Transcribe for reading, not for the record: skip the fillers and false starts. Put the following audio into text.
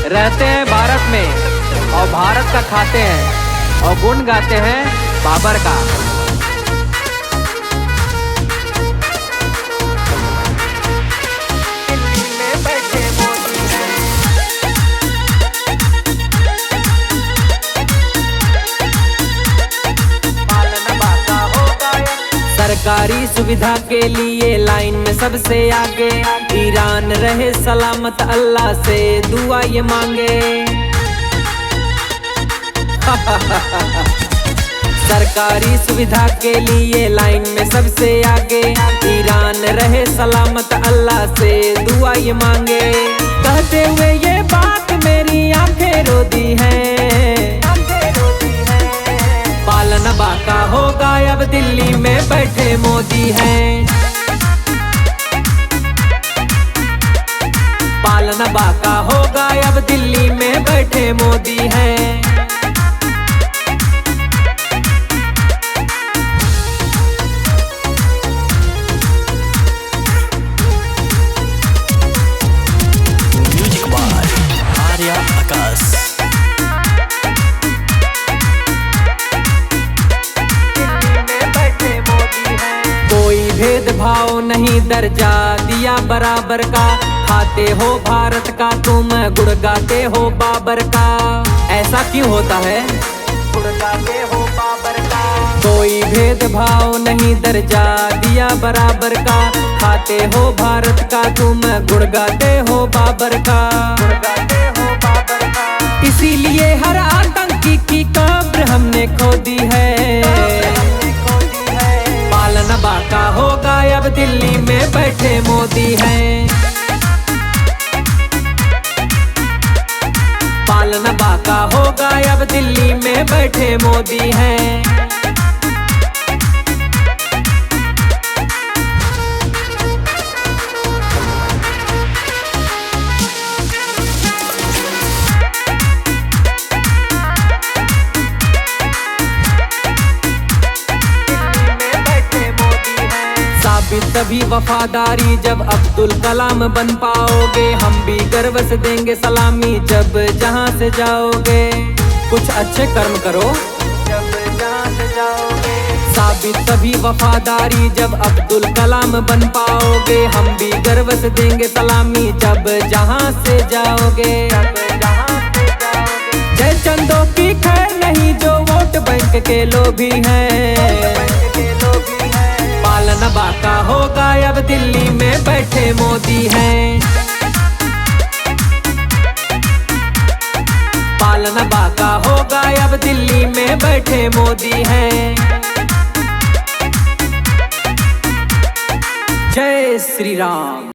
रहते हैं भारत में और भारत का खाते हैं और गुण गाते हैं बाबर का। सरकारी सुविधा के लिए लाइन में सबसे आगे, ईरान रहे सलामत अल्लाह से दुआ ये मांगे। सरकारी सुविधा के लिए लाइन में सबसे आगे, ईरान रहे सलामत अल्लाह से दुआ ये मांगे। कहते हुए ये बात मेरी आंखें रो दी हैं, पालन बाका होगा अब दिल्ली में बैठे मोदी हैं। पालन बाका होगा अब दिल्ली में बैठे मोदी हैं। म्यूजिक बाय आर्या आकाश। भेदभाव नहीं, दर्जा दिया बराबर का। खाते हो भारत का तुम, गुड़ गाते हो बाबर का। ऐसा क्यों होता है? गुड़ गाते हो बाबर का। कोई भेदभाव नहीं, दर्जा दिया बराबर का। खाते हो भारत का तुम, गुड़ गाते हो बाबर का। गुड़ गाते हो बाबर का। इसीलिए हर आतंकी की कब्र हमने खोदी है। पालन बाका होगा अब दिल्ली में बैठे मोदी हैं। पालन बाका होगा अब दिल्ली में बैठे मोदी हैं। तभी वफादारी जब अब्दुल कलाम बन पाओगे। हम भी गर्व से देंगे सलामी जब जहां से जाओगे। कुछ अच्छे कर्म करो जब जहां से जाओगे। साबित तभी वफादारी जब अब्दुल कलाम बन पाओगे। हम भी गर्व से देंगे सलामी जब जहां से जाओगे। जय चंदों की खैर नहीं जो वोट बैंक के लोभी हैं। पालन बाका होगा अब दिल्ली में बैठे मोदी हैं। पालन बाका होगा अब दिल्ली में बैठे मोदी हैं। जय श्री राम।